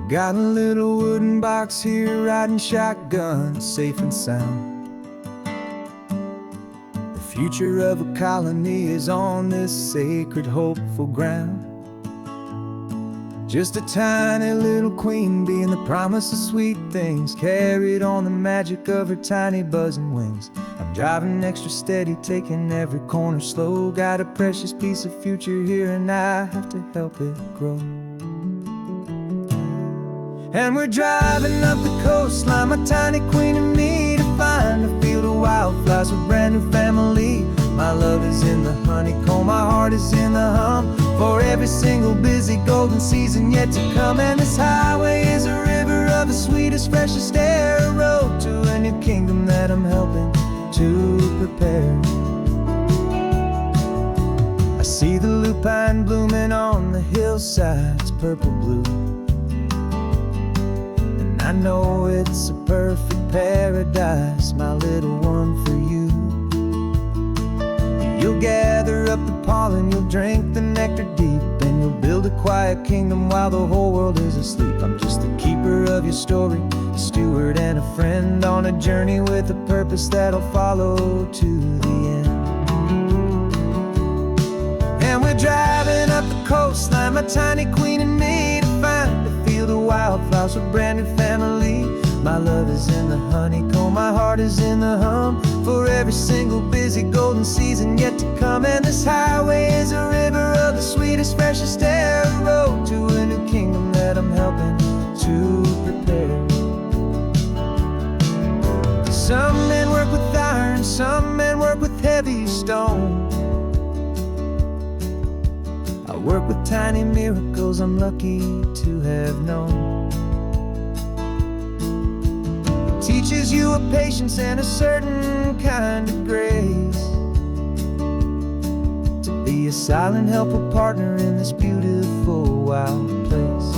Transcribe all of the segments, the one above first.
Got a little wooden box here, riding shotgun, safe and sound. The future of a colony is on this sacred, hopeful ground. Just a tiny little queen bee and the promise of sweet things, carried on the magic of her tiny buzzing wings. I'm driving extra steady, taking every corner slow. Got a precious piece of future here and I have to help it grow. And we're driving up the coastline, my tiny queen and me, to find a field of wildflowers with brand new family. My love is in the honeycomb, my heart is in the hum, for every single busy golden season yet to come. And this highway is a river of the sweetest, freshest air, a road to a new kingdom that I'm helping to prepare. I see the lupine blooming on the hillsides, purple blue, and I know it's a perfect paradise, my little one, for you. You'll gather up the pollen, you'll drink the nectar deep, and you'll build a quiet kingdom while the whole world is asleep. I'm just the keeper of your story, a steward and a friend, on a journey with a purpose that'll follow to the end. And we're driving up the coastline, my tiny queen and me, to find a field of wildflowers with brand new family. My love is in the honeycomb, my heart is in the hum, for every single busy golden season yet to come. And this highway is a river of the sweetest, freshest air, a road to a new kingdom that I'm helping to prepare. Some men work with iron, some men work with heavy stone. I work with tiny miracles I'm lucky to have known. Teaches you a patience and a certain kind of grace, to be a silent, helpful partner in this beautiful, wild place.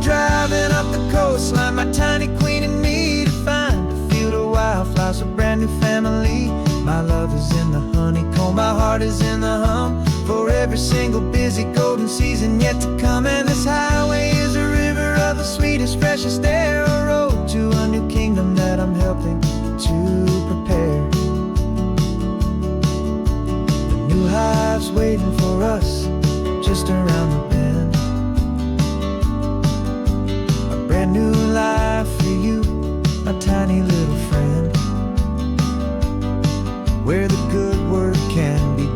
Driving up the coastline, my tiny queen and me, to find a field of wildflowers, a brand new family. My love is in the honeycomb, my heart is in the hum, for every single busy golden season yet to come. And this highway is a river of the sweetest, freshest air, a road to a new kingdom that I'm helping to prepare. The new hive's waiting for us just around the bend. Brand new life for you, my tiny little friend, where the good work can begin.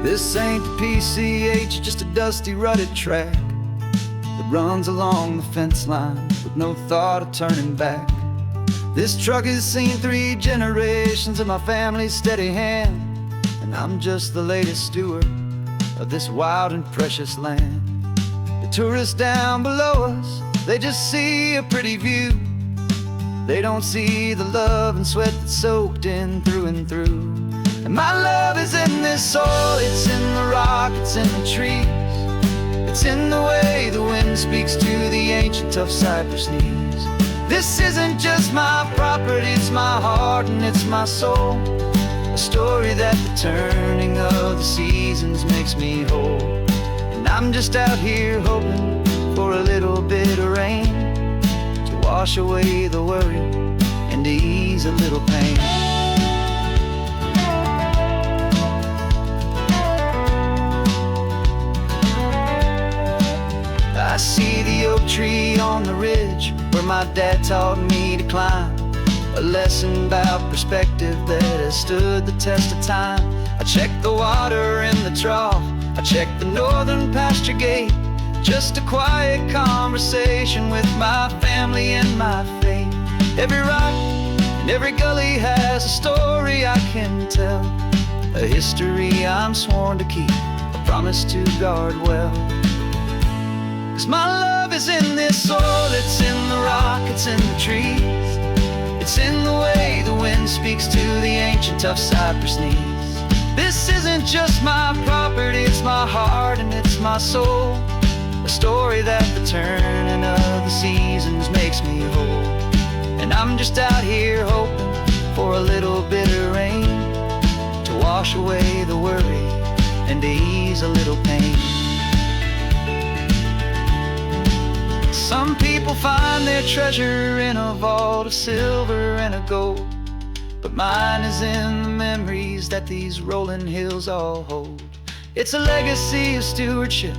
This ain't the PCH, just a dusty, rutted track that runs along the fence line with no thought of turning back. This truck has seen 3 generations of my family's steady hand, and I'm just the latest steward of this wild and precious land. The tourists down below us, they just see a pretty view. They don't see the love and sweat that's soaked in through and through. And my love is in this soil, it's in the rock, it's in the trees, it's in the way the wind speaks to the ancient tough cypress knees. This isn't just my property, it's my heart and it's my soul, a story that the turning of the seasons makes me whole. And I'm just out here hoping for a little bit of rain to wash away the worry and to ease a little pain. I see the oak tree on the ridge my dad taught me to climb, a lesson about perspective that has stood the test of time. I checked the water in the trough, I checked the northern pasture gate, just a quiet conversation with my family and my faith. Every rock and every gully has a story I can tell, a history I'm sworn to keep, a promise to guard well. 'Cause my love is in this soil, it's in the rock, it's in the trees, it's in the way the wind speaks to the ancient tough cypress knees. This isn't just my property, it's my heart and it's my soul, a story that the turning of the seasons makes me whole. And I'm just out here hoping for a little bit of rain to wash away the worry and to ease a little pain. Some people find their treasure in a vault of silver and of gold, but mine is in the memories that these rolling hills all hold. It's a legacy of stewardship,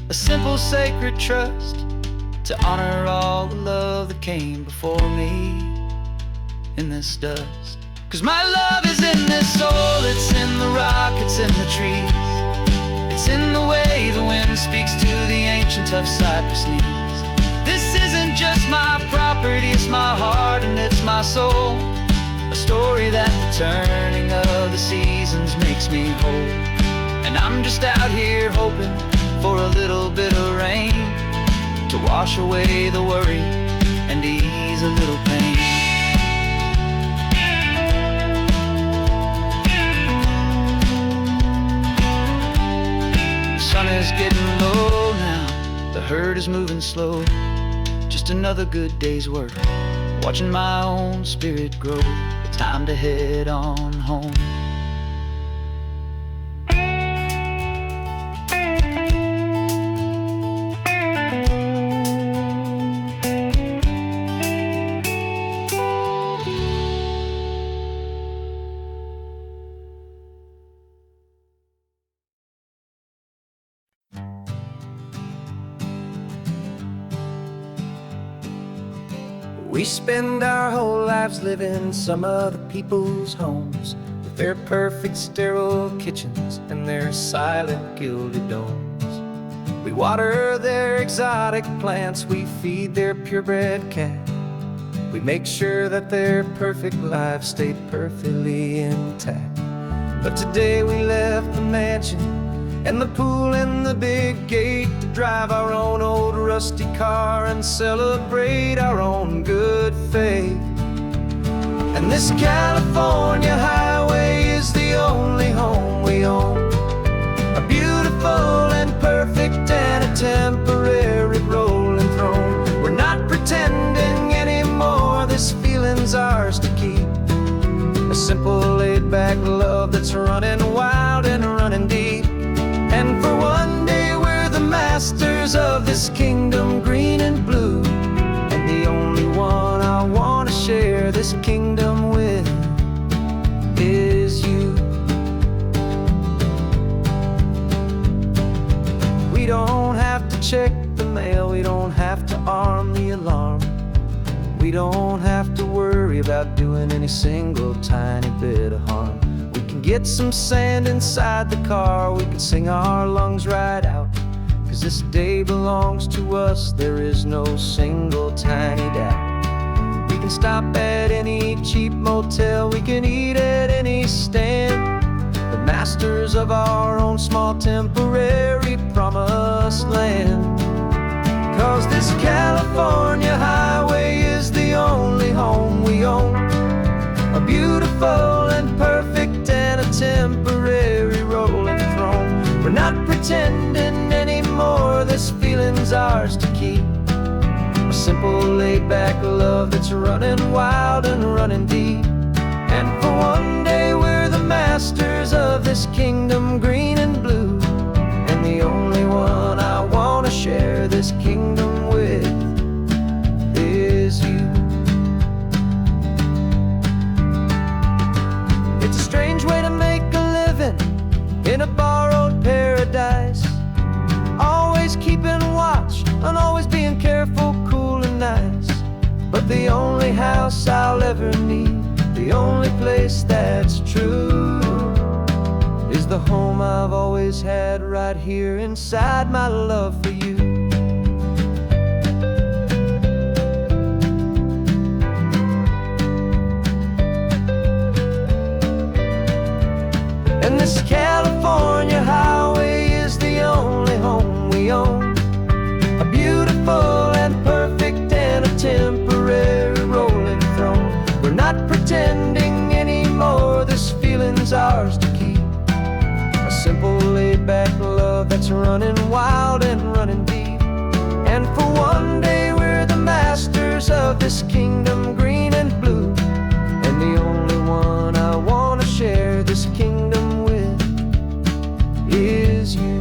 a simple sacred trust, to honor all the love that came before me in this dust. 'Cause my love is in this soul, it's in the rock, it's in the trees, it's in the way the wind speaks to the ancient tough cypress knees. This isn't just my property, it's my heart and it's my soul, a story that the turning of the seasons makes me whole. And I'm just out here hoping for a little bit of rain to wash away the worry and ease a little pain. The sun is getting low now, the herd is moving slow, just another good day's work, watching my own spirit grow. Time to head on home. We spend our whole lives living some other people's homes, with their perfect sterile kitchens and their silent gilded domes. We water their exotic plants, we feed their purebred cat, we make sure that their perfect lives stay perfectly intact. But today we left the mansion and the pool and the big gate to drive our own old rusty car and celebrate our own good faith. And this California highway is the only home we own, a beautiful and perfect and a temporary rolling throne. We're not pretending anymore, this feeling's ours to keep, a simple laid-back love that's running wild and running deep. And for one day we're the masters of this kingdom green and blue, and the only one I want to share this kingdom with is you. We don't have to check the mail, we don't have to arm the alarm, we don't have to worry about doing any single tiny bit of harm. We can get some sand inside the car, we can sing our lungs right out, 'cause this day belongs to us, there is no single tiny doubt. We can stop at any cheap motel, we can eat at any stand, the masters of our own small temporary promised land. 'Cause this California highway is the only home we own, a beautiful and perfect and a temporary rolling throne. We're not pretending anymore, this feeling's ours to keep, a simple laid-back love that's running wild and running deep. And for one day we're the masters of this kingdom green and blue, and the only one I want to share this kingdom with is you. It's a strange way to make a living in a borrowed paradise, always keeping watch and always being careful, cool and nice. only house I'll ever need, the only place that's true, is the home I've always had right here inside my love for you. And this California highway is the only home we own, a beautiful and perfect and a temporary rolling throne. We're not pretending anymore, this feeling's ours to keep, a simple laid-back love that's running wild and running deep. And for one day we're the masters of this kingdom green and blue, and the only one I want to share this kingdom with is you.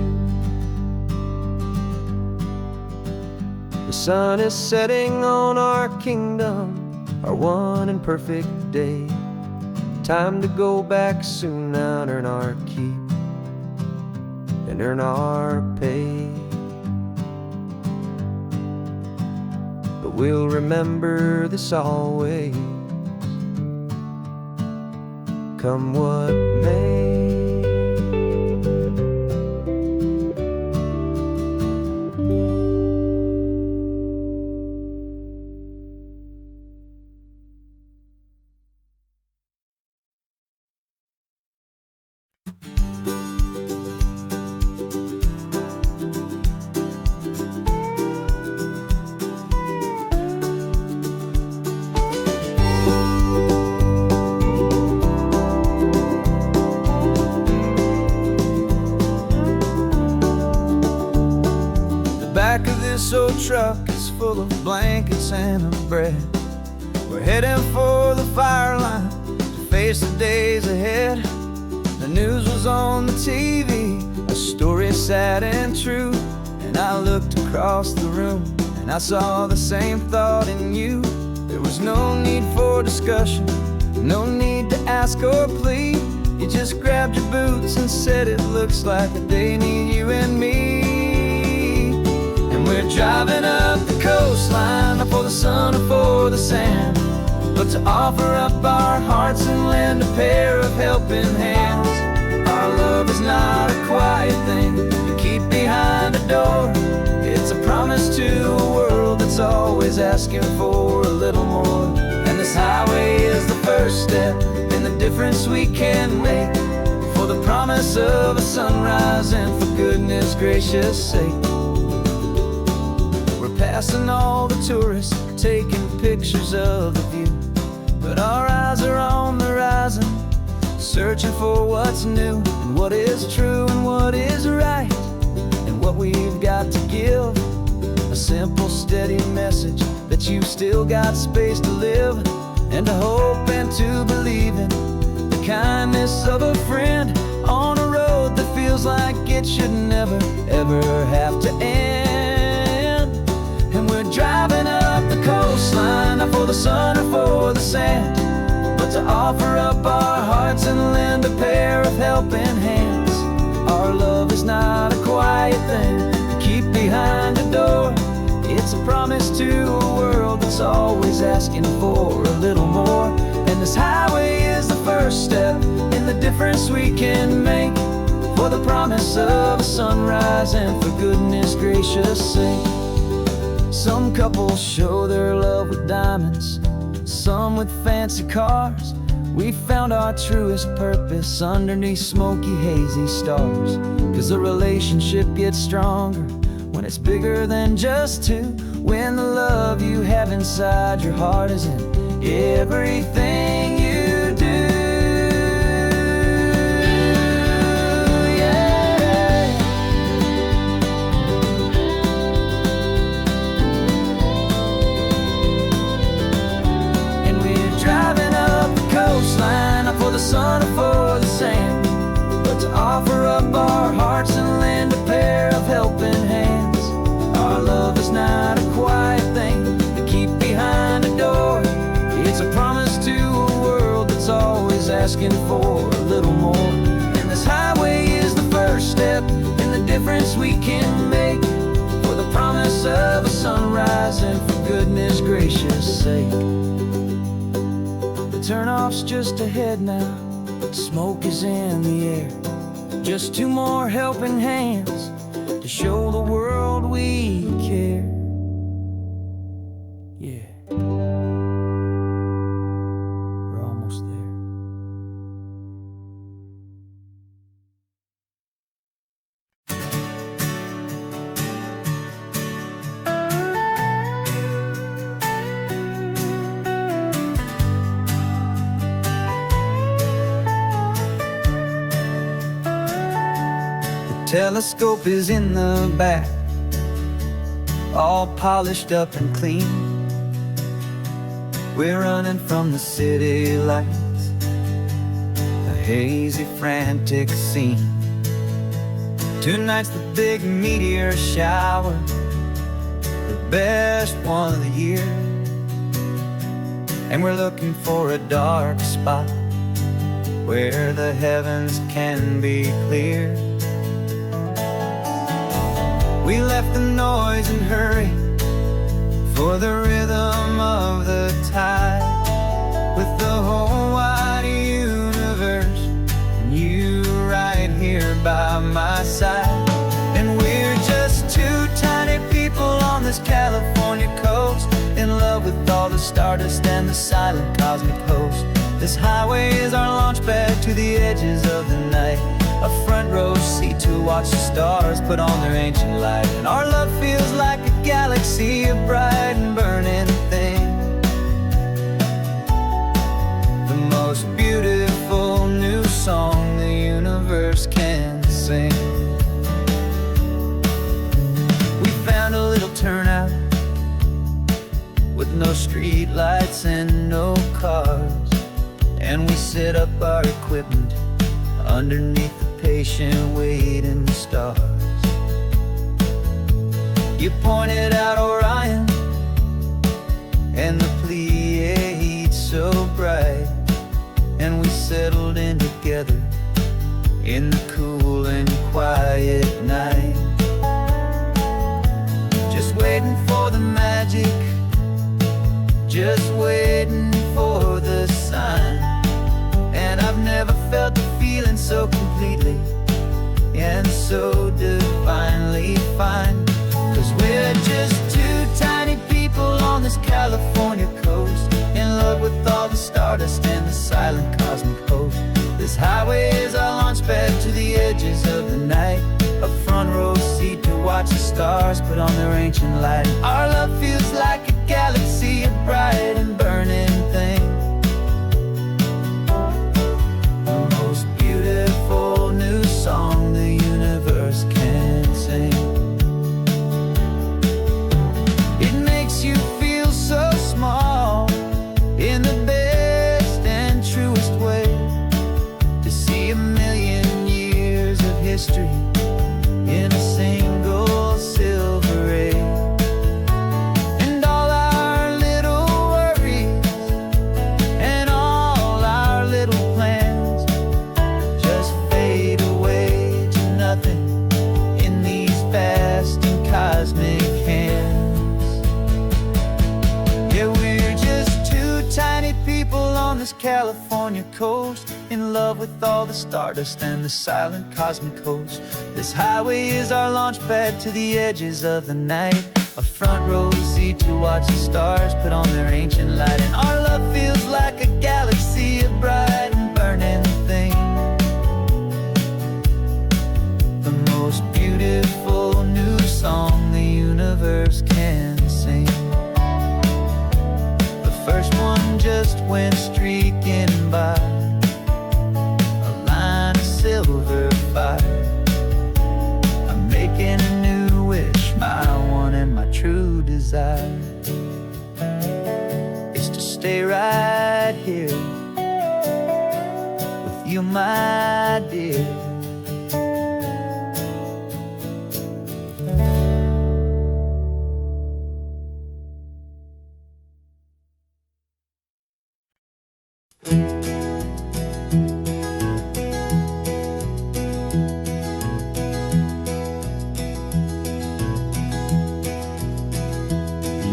The sun is setting on our kingdom, our one and perfect day. Time to go back soon now and earn our keep and earn our pay. But we'll remember this always, come what may. Back of this old truck is full of blankets and a bread. We're heading for the fire line to face the days ahead. The news was on the TV, a story sad and true, and I looked across the room and I saw the same thought in you. There was no need for discussion, no need to ask or plead. You just grabbed your boots and said it looks like the day need you and me. We're driving up the coastline, not for the sun or for the sand, but to offer up our hearts and lend a pair of helping hands. Our love is not a quiet thing you keep behind a door. It's a promise to a world that's always asking for a little more. And this highway is the first step in the difference we can make, for the promise of a sunrise and for goodness gracious sake. Passing all the tourists, taking pictures of the view, but our eyes are on the horizon, searching for what's new and what is true and what is right, and what we've got to give. A simple, steady message that you've still got space to live, and to hope and to believe in the kindness of a friend on a road that feels like it should never, ever have to end. And we're driving up the coastline, not for the sun or for the sand, but to offer up our hearts and lend a pair of helping hands. Our love is not a quiet thing to keep behind a door. It's a promise to a world that's always asking for a little more. And this highway is the first step in the difference we can make, for the promise of a sunrise and for goodness gracious sake. Some couples show their love with diamonds, some with fancy cars. We found our truest purpose underneath smoky, hazy stars. 'Cause the relationship gets stronger when it's bigger than just two, when the love you have inside your heart is in everything you do. For the sun or for the sand, but to offer up our hearts and lend a pair of helping hands. Our love is not a quiet thing to keep behind a door. It's a promise to a world that's always asking for a little more. And this highway is the first step in the difference we can make, for the promise of a sunrise and for goodness gracious sake. Turnoff's just ahead now, smoke is in the air. Just two more helping hands to show the world we care. Yeah, we're almost there. Telescope is in the back, all polished up and clean. We're running from the city lights, a hazy, frantic scene. Tonight's the big meteor shower, the best one of the year. And we're looking for a dark spot where the heavens can be clear. We left the noise and hurry for the rhythm of the tide, with the whole wide universe and you right here by my side. And we're just two tiny people on this California coast, in love with all the stardust and the silent cosmic host. This highway is our launch pad to the edges of the night, a front row seat to watch the stars put on their ancient light. And our love feels like a galaxy, a bright and burning thing, the most beautiful new song the universe can sing. We found a little turnout with no street lights and no cars, and we set up our equipment underneath the patient waiting stars. You pointed out Orion and the Pleiades so bright, and we settled in together in the cool and quiet night, just waiting for the magic, just waiting for the sign. And I've never felt the feeling so completely and so divinely fine, 'cause we're just two tiny people on this California coast, in love with all the stardust and the silent cosmic host. This highway is our launch pad to the edges of the night, a front row seat to watch the stars put on their ancient light. Our love feels like a galaxy, a bright and burning thing, the most beautiful new song the universe can sing. It makes you feel so small in the best and truest way, to see a million years of history in a single silver ray. And all our little worries and all our little plans just fade away to nothing in these vast and cosmic hands. Yeah, we're just two tiny people on this California coast, in love with all the stardust and the silent cosmic host. This highway is our launch pad to the edges of the night, a front row seat to watch the stars put on their ancient light. And our love feels like a galaxy, a bright and burning thing, the most beautiful new song the universe can sing. The first one just went streaking by, a line of silver fire. I'm making a new wish, my one and my true desire is to stay right here with you, my dear.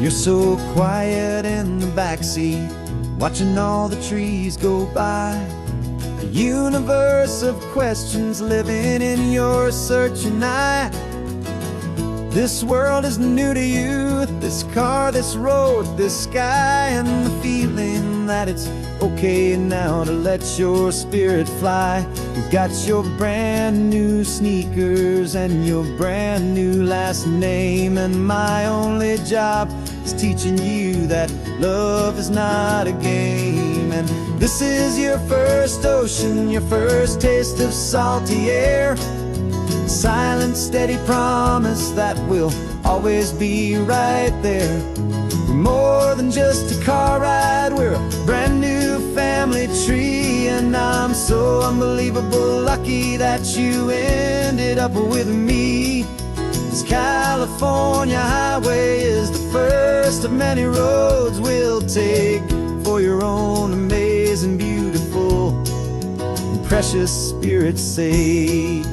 You're so quiet in the backseat, watching all the trees go by. A universe of questions living in your searching eye. This world is new to you, this car, this road, this sky, and the feeling that it's okay now to let your spirit fly. You got your brand new sneakers and your brand new last name, and my only job is teaching you that love is not a game. And this is your first ocean, your first taste of salty air. Silent, steady promise that we'll always be right there. We're more than just a car ride, we're a brand new family tree. And I'm so unbelievable lucky that you ended up with me. This California highway is the first of many roads we'll take for your own amazing, beautiful, and precious spirit's sake.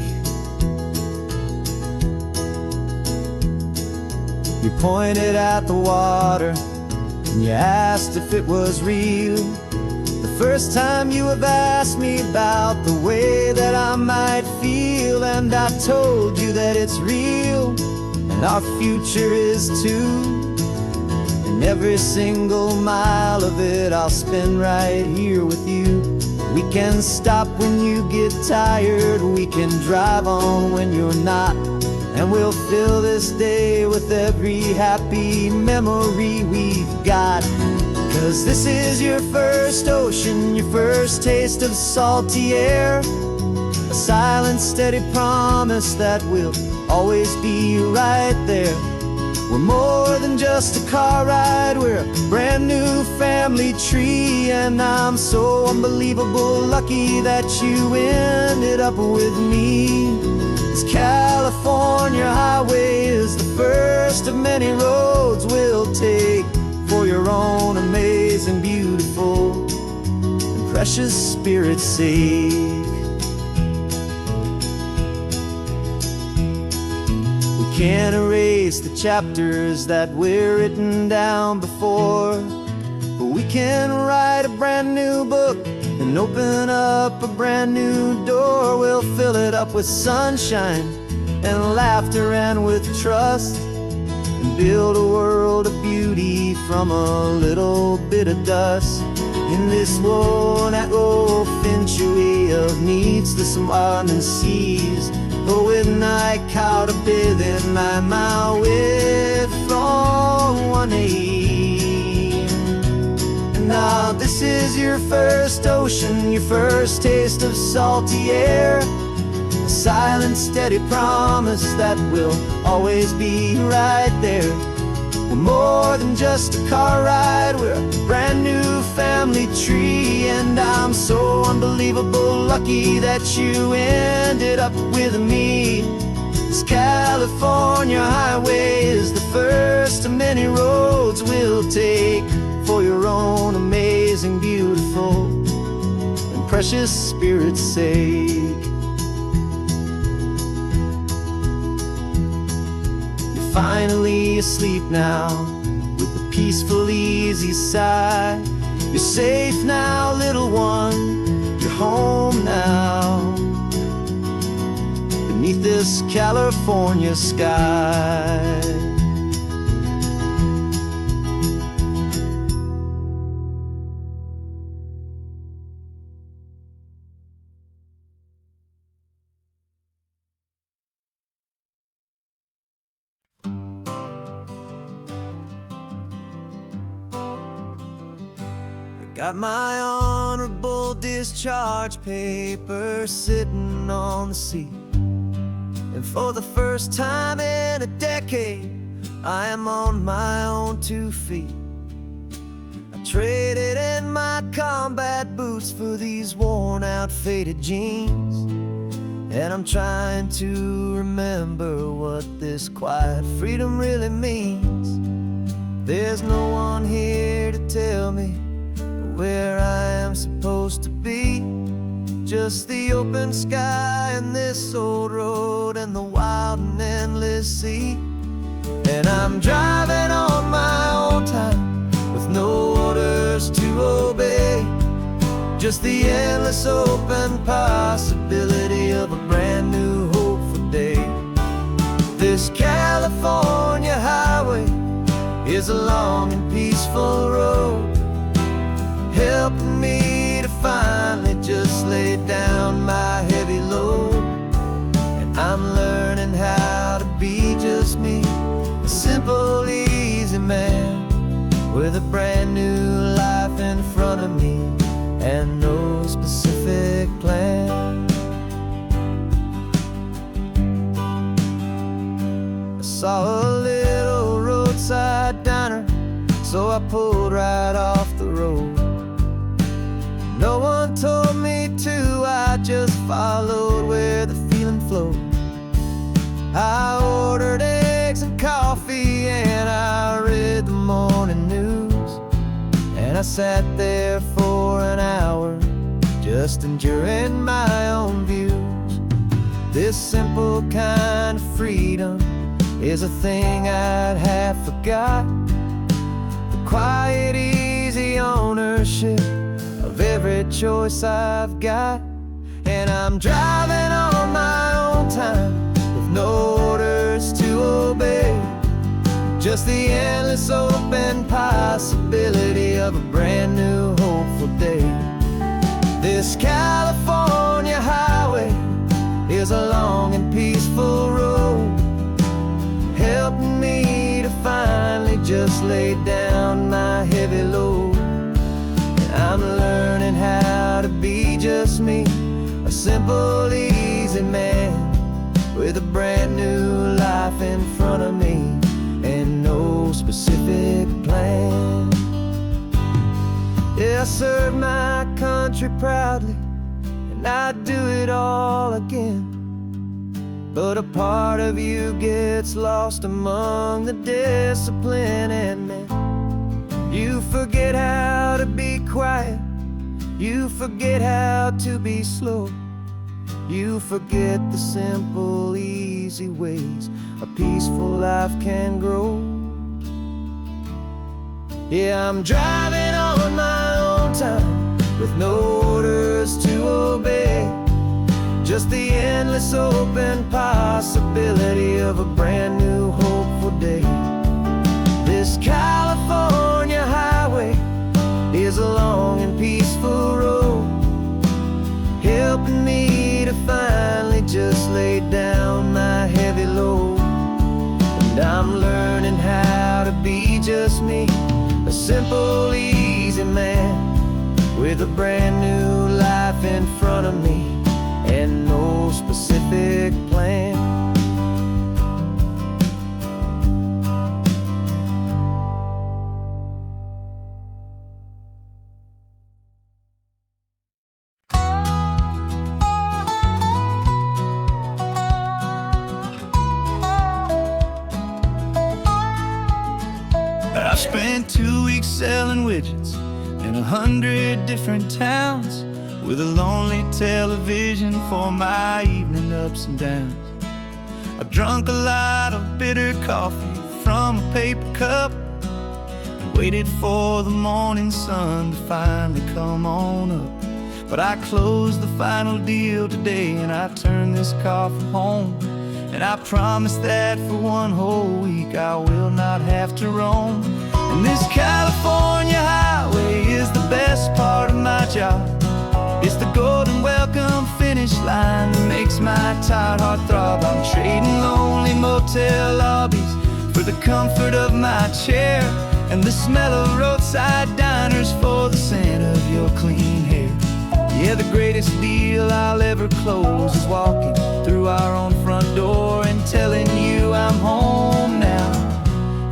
You pointed at the water and you asked if it was real. The first time you have asked me about the way that I might feel, and I told you that it's real and our future is too. And every single mile of it I'll spend right here with you. We can stop when you get tired, we can drive on when you're not, and we'll fill this day with every happy memory we've got. 'Cause this is your first ocean, your first taste of salty air. A silent, steady promise that we'll always be right there. We're more than just a car ride, we're a brand new family tree. And I'm so unbelievable lucky that you ended up with me. This California highway is the first of many roads we'll take for your own amazing, beautiful, and precious spirit's sake. We can't erase the chapters that we're written down before, but we can write a brand new book and open up a brand new door. We'll fill it up with sunshine and laughter and with trust, and build a world of beauty from a little bit of dust. In this world that finchuy of needs to some and seas, but with night caught a bit in my way from one aim. Now this is your first ocean, your first taste of salty air. A silent, steady promise that we'll always be right there. We're more than just a car ride, we're a brand new family tree. And I'm so unbelievable lucky that you ended up with me. This California highway is the first of many roads we'll take for your own amazing, beautiful, and precious spirit's sake. You're finally asleep now with a peaceful, easy sigh. You're safe now, little one, you're home now, beneath this California sky. Got my honorable discharge paper sitting on the seat, and for the first time in a decade I am on my own 2 feet. I traded in my combat boots for these worn out, faded jeans, and I'm trying to remember what this quiet freedom really means. There's no one here to tell me where I am supposed to be, just the open sky and this old road and the wild and endless sea. And I'm driving on my own time with no orders to obey. Just the endless open possibility of a brand new hopeful day. This California highway is a long and peaceful road, helping me to finally just lay down my heavy load. And I'm learning how to be just me, a simple, easy man with a brand new life in front of me and no specific plan. I saw a little roadside diner, so I pulled right off the road. No one told me to, I just followed where the feeling flowed. I ordered eggs and coffee and I read the morning news. And I sat there for an hour, just enjoying my own views. This simple kind of freedom is a thing I'd have forgot. The quiet, easy ownership of every choice I've got. And I'm driving on my own time with no orders to obey. Just the endless open possibility of a brand new hopeful day. This California highway is a long and peaceful road, helping me to finally just lay down my heavy load. And I'm learning how to be just me, a simple, easy man with a brand new life in front of me and no specific plan. Yeah, I serve my country proudly, and I'd do it all again. But a part of you gets lost among the discipline, and then you forget how to be quiet, you forget how to be slow, you forget the simple, easy ways a peaceful life can grow. Yeah, I'm driving on my own time with no orders to obey. Just the endless open possibility of a brand new hopeful day. This California highway is a long and peaceful road, helping me to finally just lay down my heavy load. And I'm learning how to be just me, a simple, easy man with a brand new life in front of me and no specific plan. I spent 2 weeks selling widgets in 100 different towns, with a lonely television for my evening ups and downs. I drunk a lot of bitter coffee from a paper cup and waited for the morning sun to finally come on up. But I closed the final deal today and I turned this car from home. And I promise that for one whole week I will not have to roam. And this California highway is the best part of my job. It's the golden welcome finish line that makes my tired heart throb. I'm trading lonely motel lobbies for the comfort of my chair and the smell of roadside diners for the scent of your clean hair. Yeah, the greatest deal I'll ever close is walking through our own front door and telling you I'm home now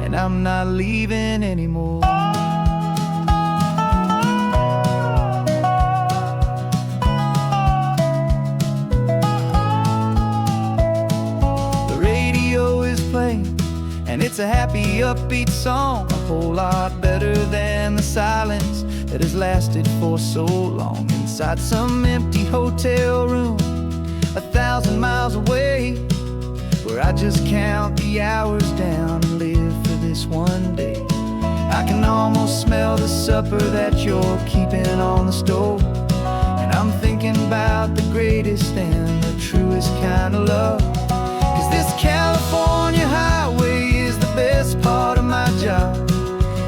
and I'm not leaving anymore. And it's a happy, upbeat song, a whole lot better than the silence that has lasted for so long inside some empty hotel room 1,000 miles away, where I just count the hours down and live for this one day. I can almost smell the supper that you're keeping on the stove. And I'm thinking about the greatest and the truest kind of love. 'Cause this California highway is the best part of my job.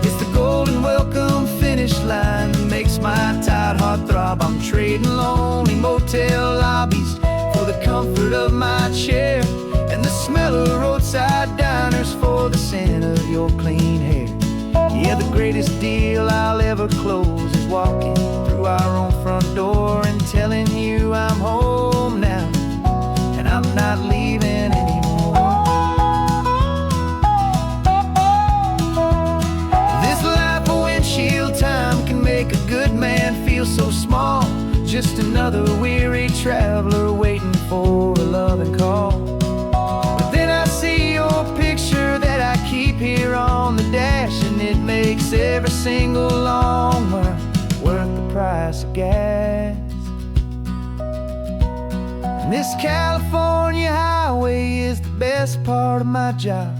It's the golden welcome finish line that makes my tired heart throb. I'm trading lonely motel lobbies for the comfort of my chair, and the smell of roadside diners for the scent of your clean hair. Yeah, the greatest deal I'll ever close is walking through our own front door and telling you I'm home now, and I'm not leaving anymore. This life of windshield time can make a good man feel so small. Just another weary traveler waiting for a loving call. But then I see your picture that I keep here on the dash, and it makes every single long mile worth the price of gas. And this California highway is the best part of my job.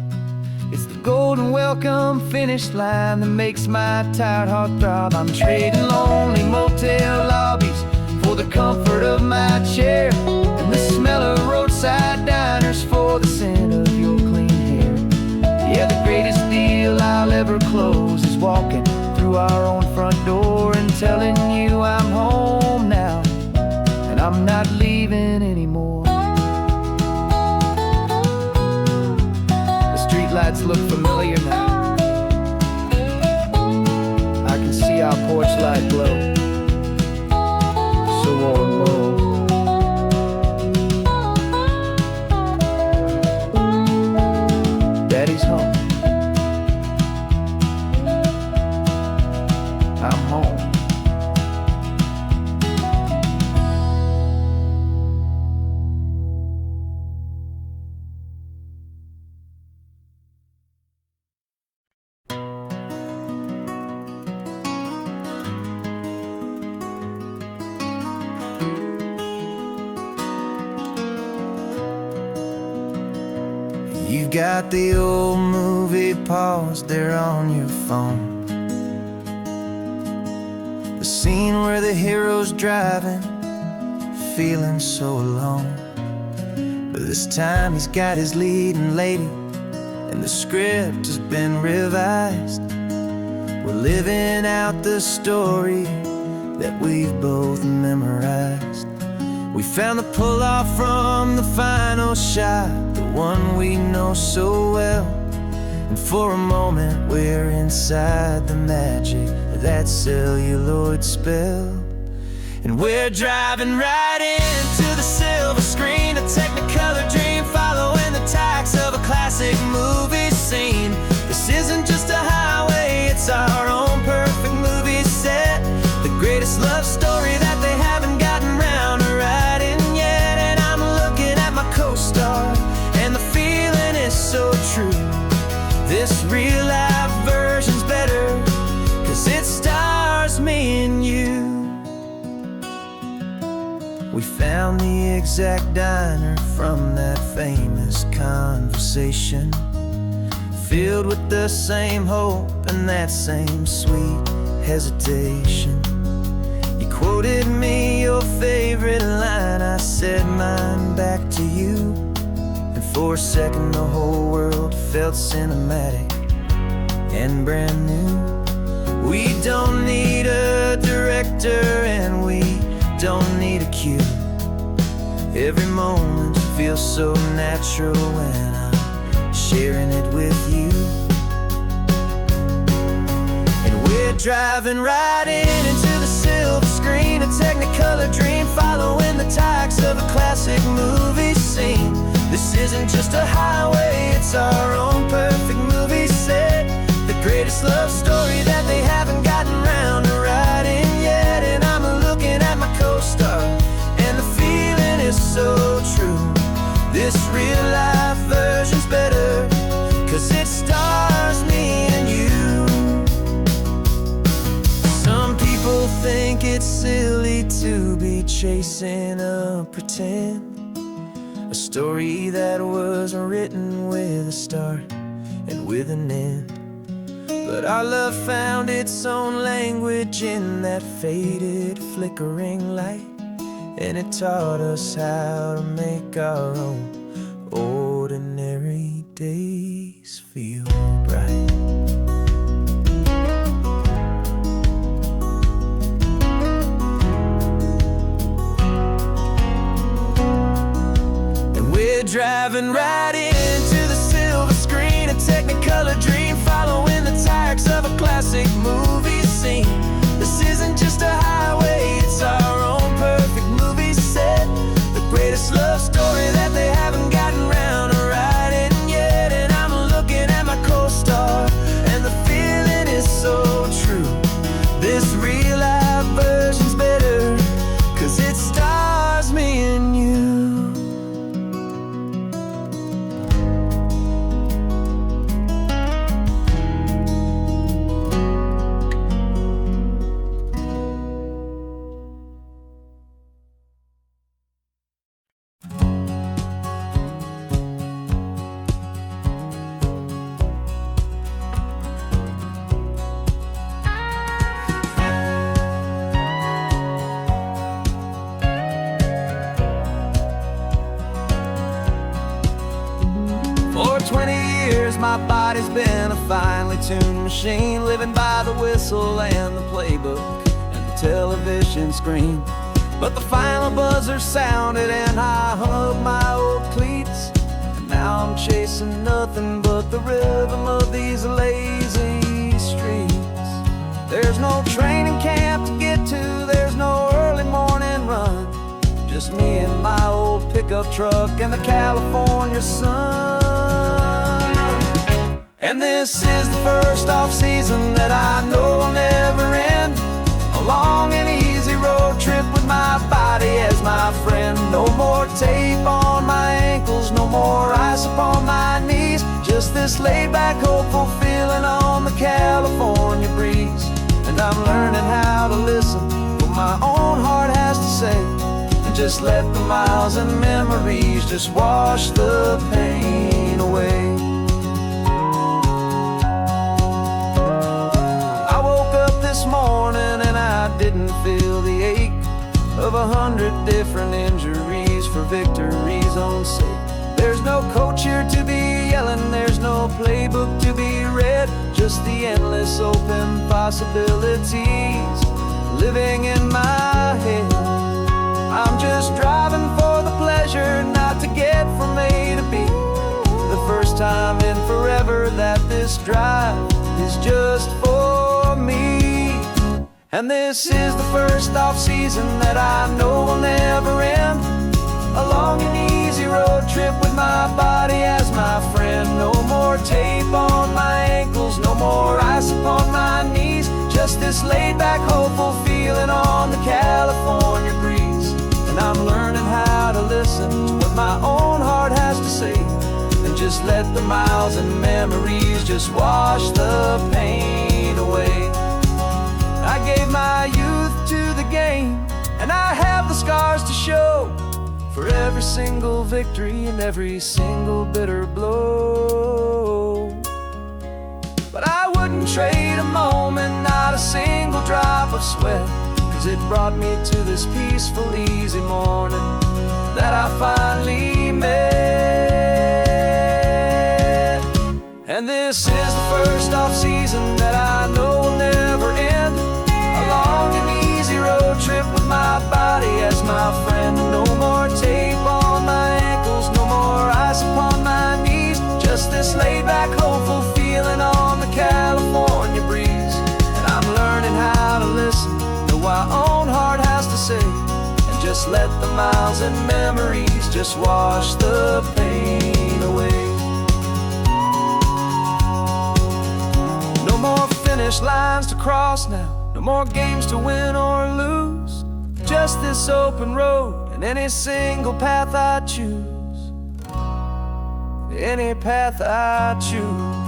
It's the golden welcome finish line that makes my tired heart throb. I'm trading lonely motel lobbies for the comfort of my chair, and the smell of roadside diners for the scent of your clean hair. Yeah, the greatest deal I'll ever close is walking through our own front door and telling you I'm home now, and I'm not leaving anymore. The streetlights look familiar now. I can see our porch light glow, so warm, low. Daddy's home. I'm home. You've got the old movie paused there on your phone, the scene where the hero's driving, feeling so alone. But this time he's got his leading lady, and the script has been revised. We're living out the story that we've both memorized. We found the pull-off from the final shot, the one we know so well. And for a moment we're inside the magic of that celluloid spell. And we're driving right into the silver screen, a technicolor dream following the tacks of a classic movie scene. This isn't just a highway, it's our own perfect movie set, the greatest love story that they haven't gotten round to writing yet. And I'm looking at my co-star, and the feeling is so true. This real life version's better, 'cause it stars me and you. We found the exact diner from that famous conversation, filled with the same hope and that same sweet hesitation. You quoted me your favorite line, I said mine back to you, and for a second the whole world felt cinematic and brand new. We don't need a director and we don't need a cue. Every moment feels so natural when I'm sharing it with you. And we're driving right into the silver screen, a technicolor dream following the tacks of a classic movie scene. This isn't just a highway, it's our own perfect movie set, the greatest love story that they haven't gotten round to writing yet. And I'm looking at my co-star, and the feeling is so true. This real life version's better, 'cause it stars me and you. Some people think it's silly to be chasing a pretend, a story that was written with a start and with an end. But our love found its own language in that faded, flickering light, and it taught us how to make our own ordinary days feel bright. And we're driving right into the silver screen, a Technicolor dream, following the tracks of a classic movie scene. This isn't just a highway, it's our own perfect movie set, the greatest love story that they haven't gotten round to writing yet. And I'm looking at my co-star, and the feeling is so true. This real life version's better, 'cause it stars me and you. For 20 years my body's been a finely tuned machine, living by the whistle and the playbook and the television screen. But the final buzzer sounded and I hung up my old cleats, and now I'm chasing nothing but the rhythm of these lazy streets. There's no training camp to get to, there's no early morning run, just me and my old pickup truck and the California sun. And this is the first off-season that I know will never end, a long and easy road trip with my body as my friend. No more tape on my ankles, no more ice upon my knees, just this laid-back, hopeful feeling on the California breeze. And I'm learning how to listen to what my own heart has to say, and just let the miles and memories just wash the pain away. I woke up this morning and I didn't feel the ache of 100 different injuries for victory's own sake. There's no coach here to be yelling, there's no playbook to be read, just the endless open possibilities living in my head. I'm just driving for the pleasure, not to get from A to B. The first time in forever that this drive is just for me. And this is the first off-season that I know will never end, a long and easy road trip with my body as my friend. No more tape on my ankles, no more ice upon my knees, just this laid-back, hopeful feeling on the California breeze. And I'm learning how to listen to what my own heart has to say, and just let the miles and memories just wash the pain away. I gave my youth to the game, and I have the scars to show for every single victory and every single bitter blow. But I wouldn't trade a moment, not a single drop of sweat, 'cause it brought me to this peaceful, easy morning that I finally met. And this is the first off-season that I know will never end, a long and easy road trip with my body as my friend. No more tape on my ankles, no more ice upon my knees, just this laid-back, hopeful feeling on the California breeze. And I'm learning how to listen to what my own heart has to say, and just let the miles and memories just wash the pain away. No more finish lines to cross now, no more games to win or lose, just this open road and any single path I choose, any path I choose.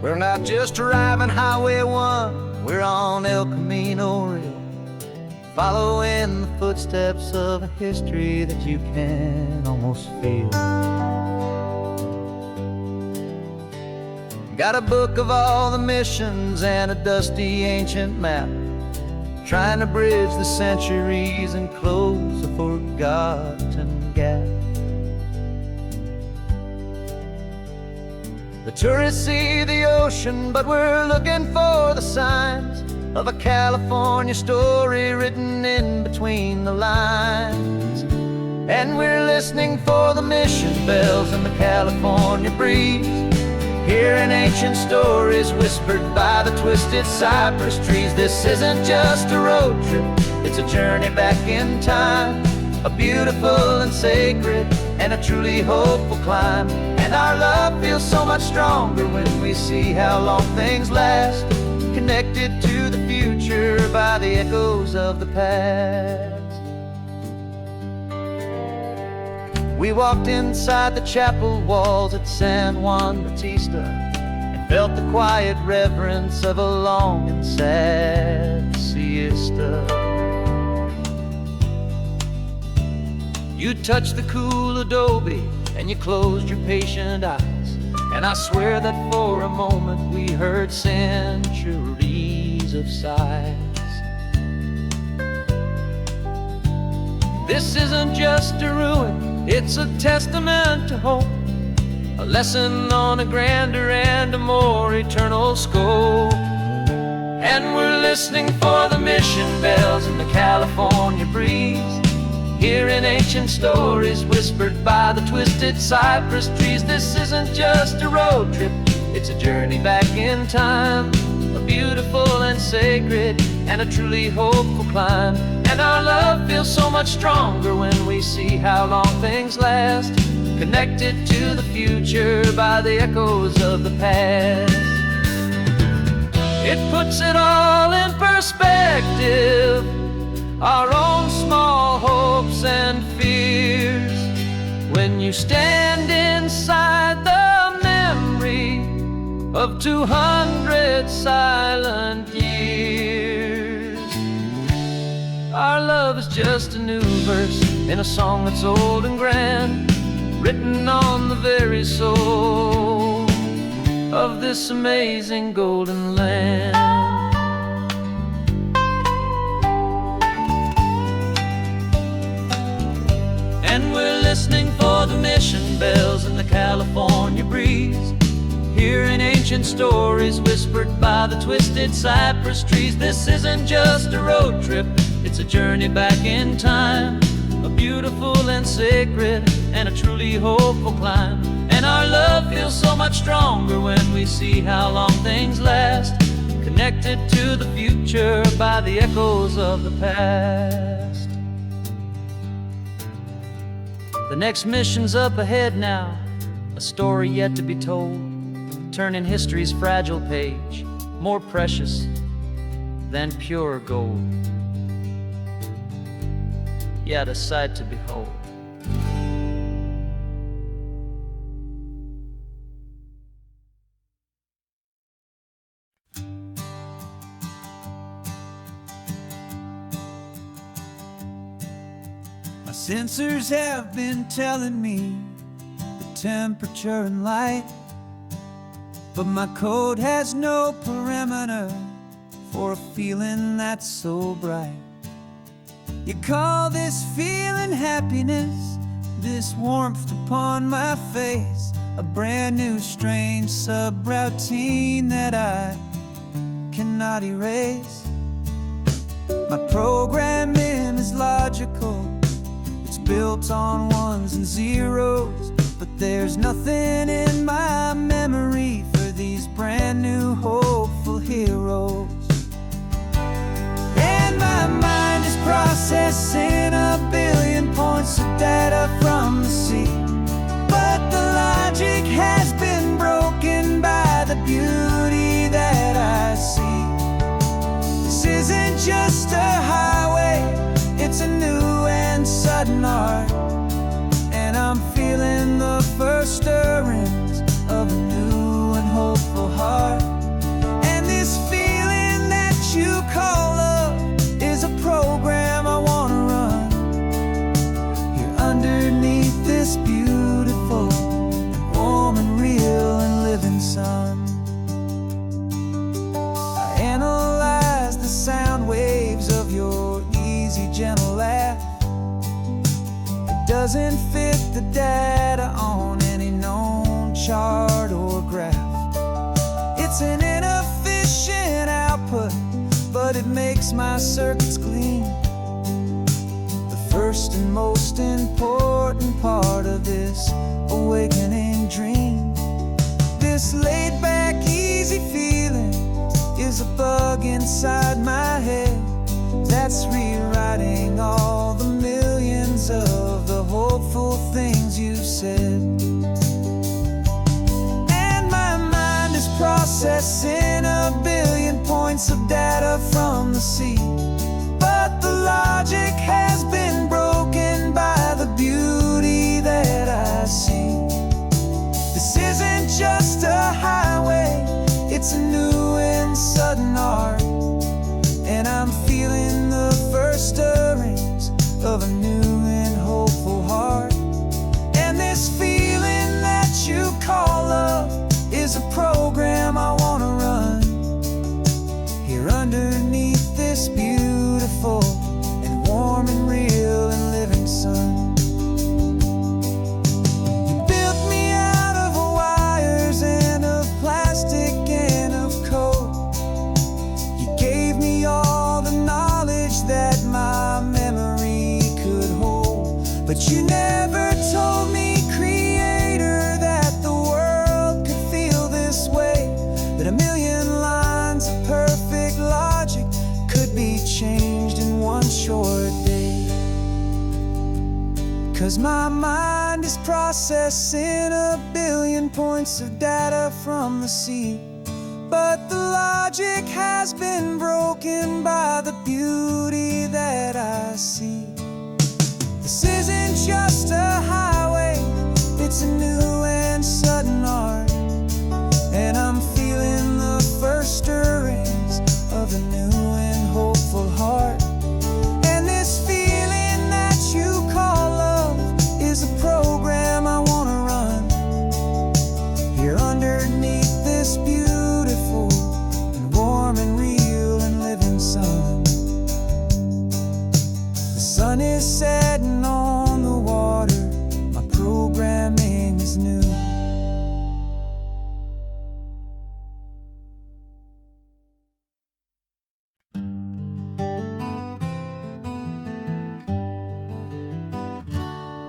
We're not just driving Highway 1, we're on El Camino Real, following the footsteps of a history that you can almost feel. Got a book of all the missions and a dusty ancient map, trying to bridge the centuries and close a forgotten gap. The tourists see the ocean, but we're looking for the signs of a California story written in between the lines. And we're listening for the mission bells in the California breeze, hearing ancient stories whispered by the twisted cypress trees. This isn't just a road trip, it's a journey back in time, a beautiful and sacred and a truly hopeful climb. And our love feels so much stronger when we see how long things last, connected to the future by the echoes of the past. We walked inside the chapel walls at San Juan Bautista and felt the quiet reverence of a long and sad siesta. You touched the cool adobe and you closed your patient eyes, and I swear that for a moment we heard centuries of sighs. This isn't just a ruin, it's a testament to hope, a lesson on a grander and a more eternal scope. And we're listening for the mission bells in the California breeze, hearing ancient stories whispered by the twisted cypress trees. This isn't just a road trip, it's a journey back in time, a beautiful and sacred and a truly hopeful climb. And our love feels so much stronger when we see how long things last, connected to the future by the echoes of the past. It puts it all in perspective, our own small hopes and fears, when you stand inside the memory of 200 silent years. Our love is just a new verse in a song that's old and grand, written on the very soul of this amazing golden land. And we're listening for the mission bells in the California breeze, hearing ancient stories whispered by the twisted cypress trees. This isn't just a road trip, it's a journey back in time, a beautiful and sacred and a truly hopeful climb. And our love feels so much stronger when we see how long things last, connected to the future by the echoes of the past. The next mission's up ahead now, a story yet to be told, turning history's fragile page more precious than pure gold. Yet a sight to behold. My sensors have been telling me the temperature and light, but my code has no parameter for a feeling that's so bright. You call this feeling happiness, this warmth upon my face, a brand new strange subroutine that I cannot erase. My programming is logical, it's built on ones and zeros, but there's nothing in my memory for these brand new hopeful heroes. And my mind is processing a billion points of data from the sea, but the logic has been broken by the beauty that I see. This isn't just a highway, it's a new and sudden art, and I'm feeling the first stirrings of a new and hopeful heart. doesn't fit the data on any known chart or graph. It's an inefficient output, but it makes my circuits clean. The first and most important part of this awakening dream. This laid-back, easy feeling is a bug inside my head that's rewriting all the millions of the hopeful things you've said. And my mind is processing a billion points of data from the sea, but the logic has been broken by the beauty that I see. This isn't just a highway, it's a new and sudden art, and I'm feeling the first stirrings of a new and hopeful heart. And this feeling that you call love is a program I want to run here underneath this beautiful and warm and real and living sun. You built me out of wires and of plastic and of code. You gave me all the knowledge that my memory could hold, but you never told me, Creator, that the world could feel this way, that a million lines of perfect logic could be changed in one short day. 'Cause my mind is processing a billion points of data from the sea, but the logic has been broken by the beauty that I see. This isn't just a highway, it's a new and sudden art, and I'm feeling the first stirrings of a new and hopeful heart. And this feeling that you call love is a program I want to run here underneath this beautiful and warm and real and living sun. The sun is setting on the water, my programming is new.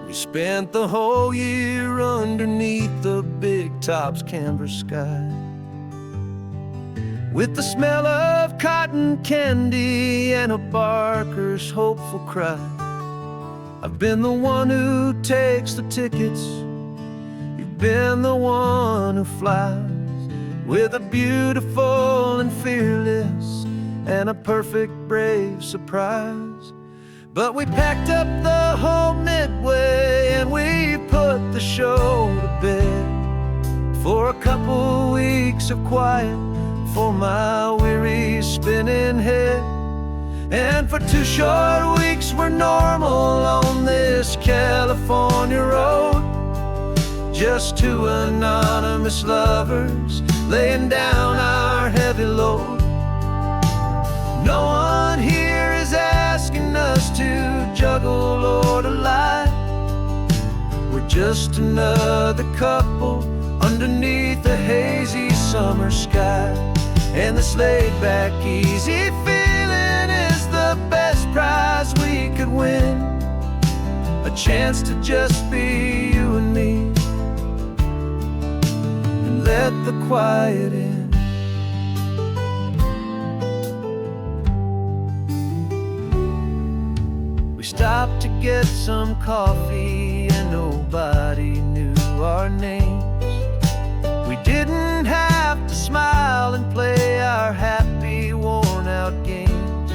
We spent the whole year underneath the big top's canvas sky, with the smell of cotton candy and a barker's hopeful cry. I've been the one who takes the tickets, you've been the one who flies, with a beautiful and fearless and a perfect brave surprise. But we packed up the whole midway and we put the show to bed for a couple weeks of quiet for my weary spinning head. And for 2 short weeks we're normal on this California road, just 2 anonymous lovers laying down our heavy load. No one here is asking us to juggle or to lie. We're just another couple underneath a hazy summer sky. And this laid-back, easy feeling is the best prize we could win, a chance to just be you and me, and let the quiet in. We stopped to get some coffee and nobody knew our names. We didn't have to smile and play our happy, worn-out games.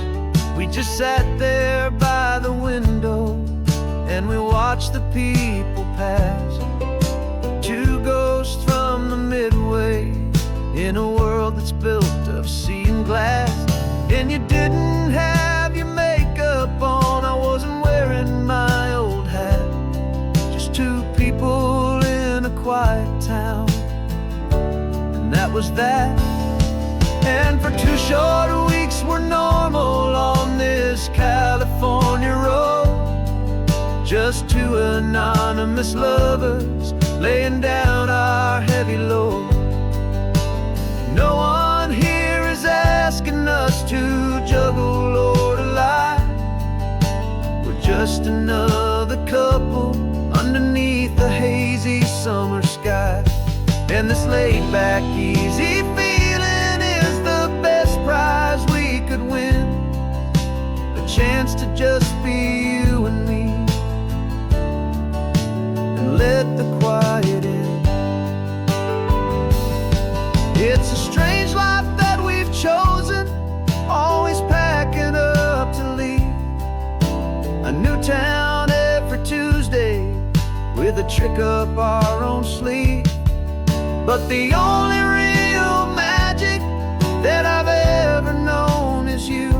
We just sat there by the window and we watched the people pass. 2 ghosts from the midway in a world that's built of sea and glass. And you didn't have your makeup on, I wasn't wearing my old hat. Just 2 people in a quiet town, and that was that. And for 2 short weeks we're normal on this California road, just 2 anonymous lovers, laying down our heavy load. No one here is asking us to juggle or to lie. We're just another couple underneath the hazy summer sky. And this laid-back, easy feeling is the best prize we could win. A chance to just be you and me, and let the quiet in. It's a strange life that we've chosen, always packing up to leave. A new town every Tuesday, with a trick up our own sleeve. But the only real magic that I've ever known is you,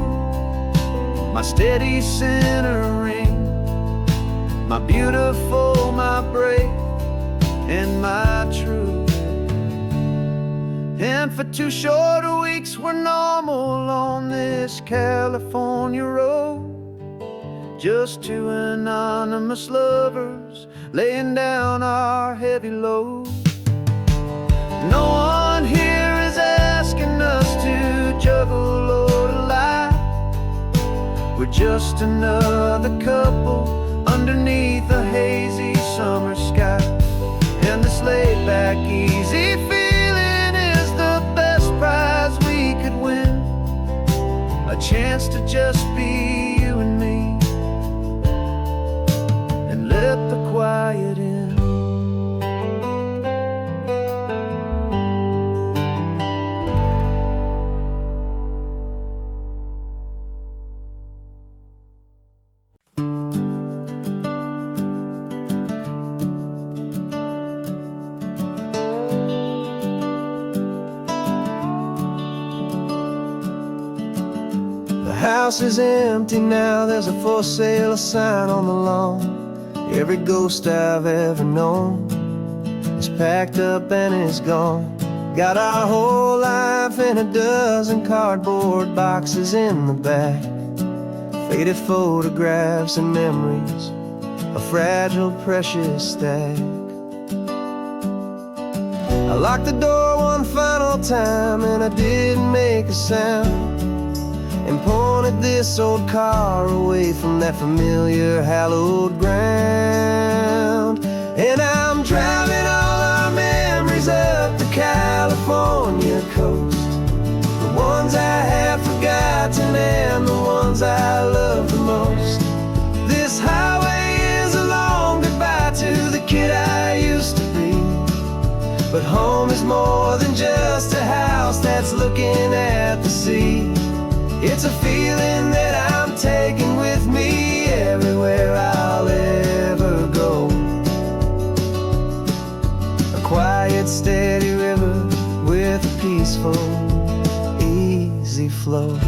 my steady centering, my beautiful, my brave, and my true. And for 2 short weeks we're normal on this California road. Just 2 anonymous lovers, laying down our heavy load. No one here is asking us to juggle or to lie. We're just another couple underneath a hazy summer sky. And this laid-back, easy feeling is the best prize we could win. A chance to just be you and me, and let the quiet in. The house is empty now, there's a for sale sign on the lawn. Every ghost I've ever known is packed up and is gone. Got our whole life in a dozen cardboard boxes in the back. Faded photographs and memories, a fragile, precious stack. I locked the door one final time and I didn't make a sound, and pointed this old car away from that familiar hallowed ground. And I'm driving all our memories up the California coast, the ones I have forgotten and the ones I love the most. This highway is a long goodbye to the kid I used to be, but home is more than just a house that's looking at the sea. It's a feeling that I'm taking with me everywhere I'll ever go. A quiet, steady river with a peaceful, easy flow.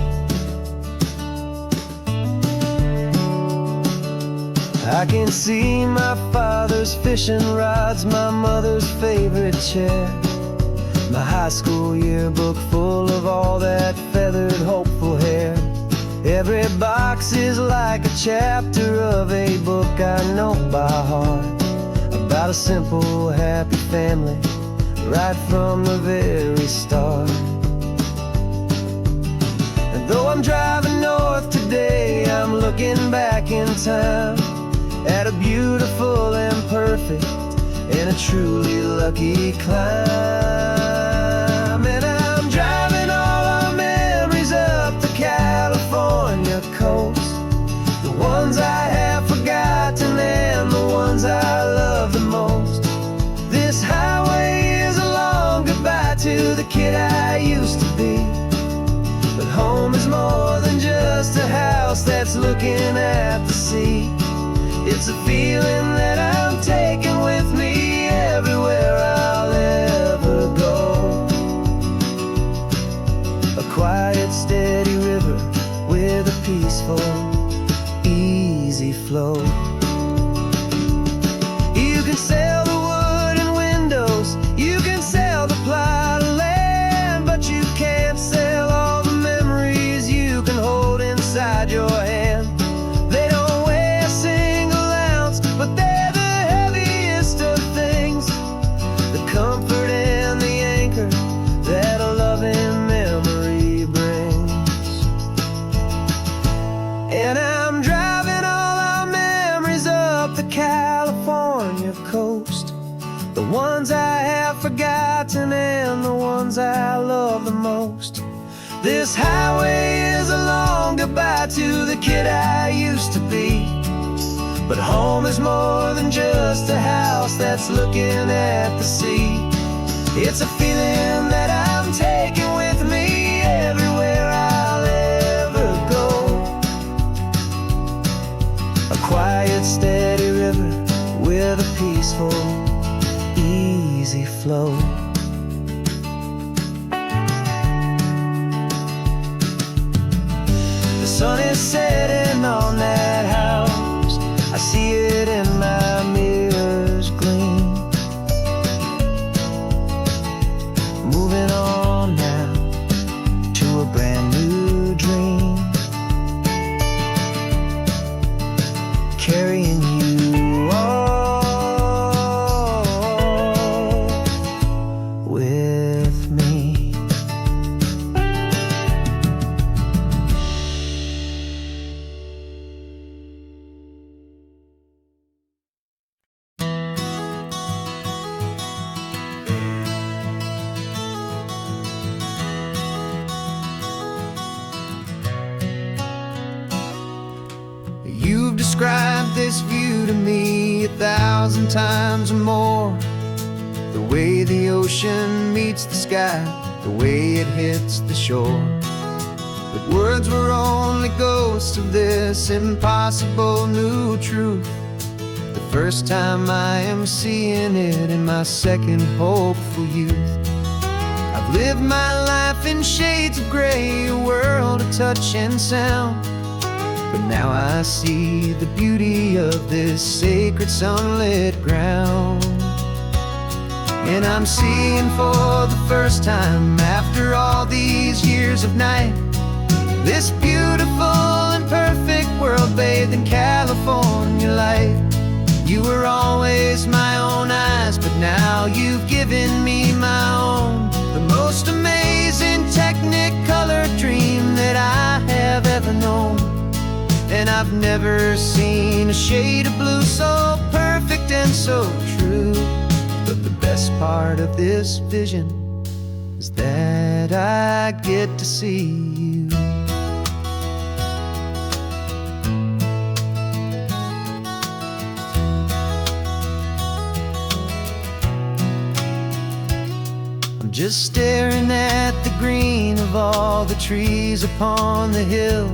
I can see my father's fishing rods, my mother's favorite chair, my high school yearbook full of all that feathered, hopeful hair. Every box is like a chapter of a book I know by heart, about a simple, happy family right from the very start. And though I'm driving north today, I'm looking back in time at a beautiful and perfect and a truly lucky climb. And I'm driving all our memories up the California coast, the ones I have forgotten and the ones I love the most. This highway is a long goodbye to the kid I used to be, but home is more than just a house that's looking at the sea. It's a feeling that I'm taking with me everywhere I'll ever go. A quiet, steady river with a peaceful, easy flow. You can sell the wood and windows, you can sell the plot of land, but you can't sell all the memories you can hold inside your hand. They don't weigh a single ounce, but they're the And I'm driving all our memories up the California coast, the ones I have forgotten and the ones I love the most. This highway is a long goodbye to the kid I used to be, but home is more than just a house that's looking at the sea. It's a feeling that I'm taking with me everywhere I'll ever go. A quiet, steady river with a peaceful, easy flow. The sun is setting on that house, I see it in my mirror's gleam. Moving on now to a brand new dream, carrying you all with me. You've described this view to me 1,000 times or more. The way the ocean meets the sky, the way it hits the shore. But words were only ghosts of this impossible new truth. The first time I am seeing it in my second hopeful youth. I've lived my life in shades of gray, a world of touch and sound. But now I see the beauty of this sacred sunlit ground. And I'm seeing for the first time, after all these years of night, this beautiful and perfect world bathed in California light. You were always my own eyes, but now you've given me my own. The most amazing technicolor dream that I have ever known. And I've never seen a shade of blue so perfect and so true. But the best part of this vision is that I get to see you. I'm just staring at the green of all the trees upon the hill.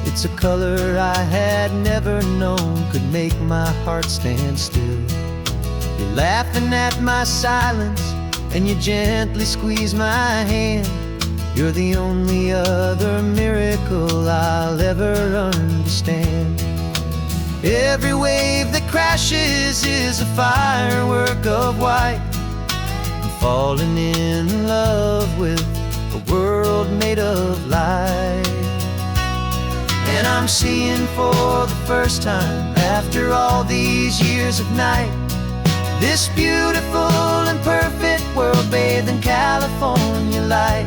It's a color I had never known could make my heart stand still. You're laughing at my silence, and you gently squeeze my hand. You're the only other miracle I'll ever understand. Every wave that crashes is a firework of white. I'm falling in love with a world made of light. And I'm seeing for the first time, after all these years of night, this beautiful and perfect world bathed in California light.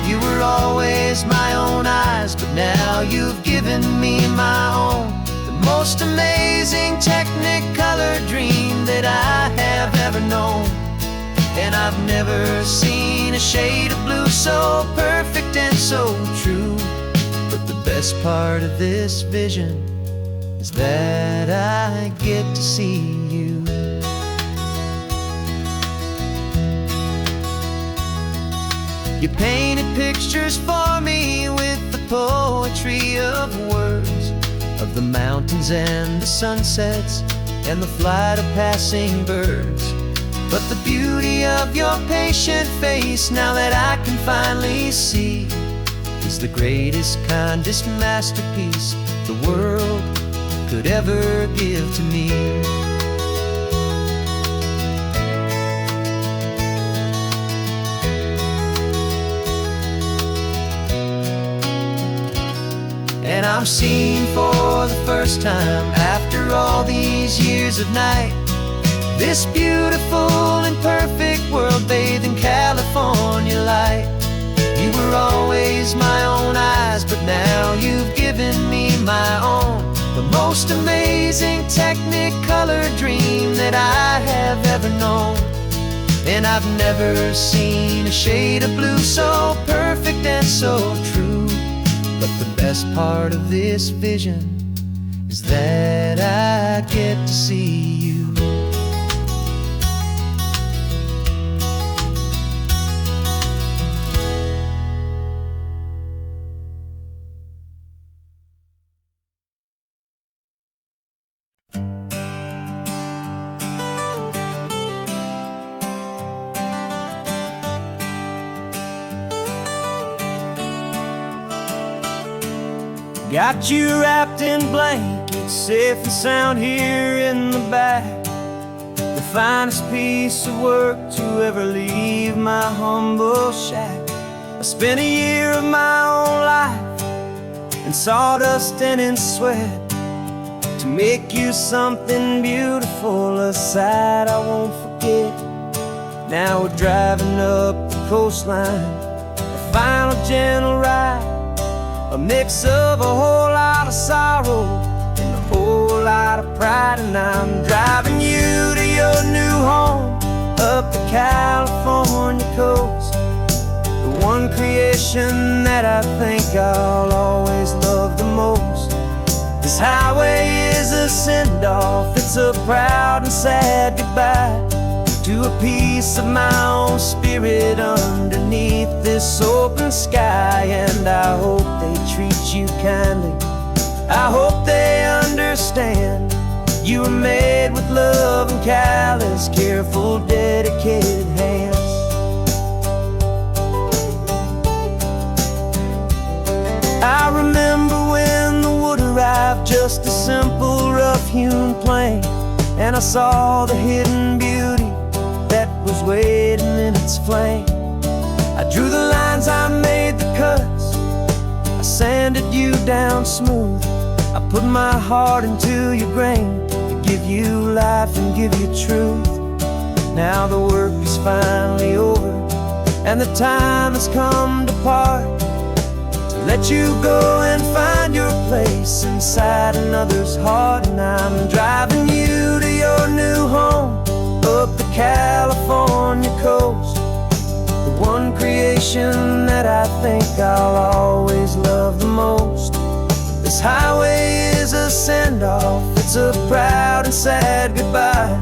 You were always my own eyes, but now you've given me my own. The most amazing technicolor dream that I have ever known. And I've never seen a shade of blue so perfect and so true. But the best part of this vision is that I get to see you. You painted pictures for me with the poetry of words, of the mountains and the sunsets and the flight of passing birds. But the beauty of your patient face, now that I can finally see, is the greatest, kindest masterpiece the world could ever give to me. And I'm seeing for the first time, after all these years of night, this beautiful and perfect world bathed in California light. You were always my own eyes, but now you've given me my own, the most amazing technicolor dream that I have ever known. And I've never seen a shade of blue so perfect and so true. But the best part of this vision is that I get to see you. Got you wrapped in blankets, safe and sound here in the back. The finest piece of work to ever leave my humble shack. I spent a year of my own life in sawdust and in sweat to make you something beautiful, a sight I won't forget. Now we're driving up the coastline, a final gentle ride, a mix of a whole lot of sorrow and a whole lot of pride. And I'm driving you to your new home up the California coast, the one creation that I think I'll always love the most. This highway is a send-off, it's a proud and sad goodbye to a piece of my own spirit underneath this open sky. And I hope they treat you kindly, I hope they understand you were made with love and callous, careful, dedicated hands. I remember when the wood arrived, just a simple rough-hewn plank, and I saw the hidden beauty that was waiting in its flame. I drew the lines, I made the cuts, I sanded you down smooth. I put my heart into your grain to give you life and give you truth. Now the work is finally over and the time has come to part, to let you go and find your place inside another's heart. And I'm driving you to your new home up the California coast, the one creation that I think I'll always love the most. This highway is a send-off, it's a proud and sad goodbye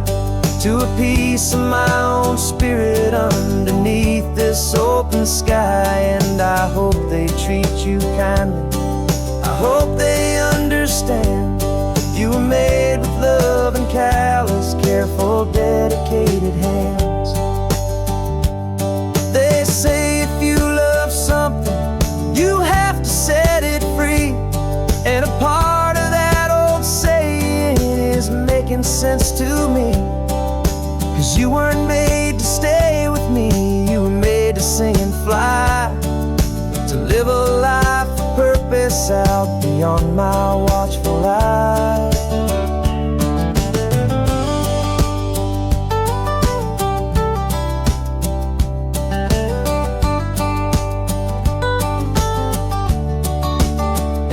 to a piece of my own spirit underneath this open sky. And I hope they treat you kindly, I hope they understand you were made with love and callous, careful, dedicated hands. They say if you love something, you have to set it free. And a part of that old saying is making sense to me, 'cause you weren't made to stay with me, you were made to sing and fly, to live a life of purpose out beyond my watchful eye.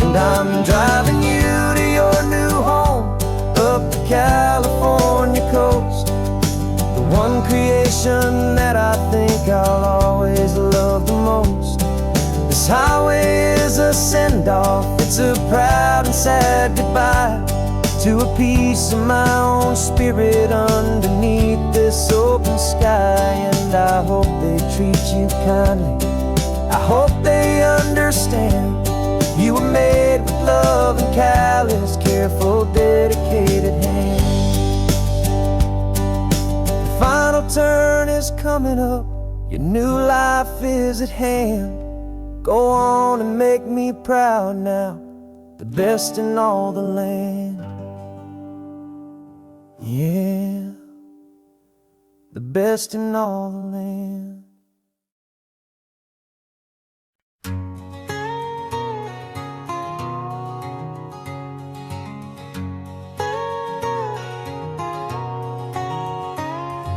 And I'm driving you to your new home up the California coast, the one creation that I think I'll always love the most. This highway is a send-off, it's a proud and sad goodbye to a piece of my own spirit underneath this open sky. And I hope they treat you kindly, I hope they understand you were made with love and callous, careful, dedicated hands. The final turn is coming up, your new life is at hand. Go on and make me proud now, the best in all the land. Yeah, the best in all the land.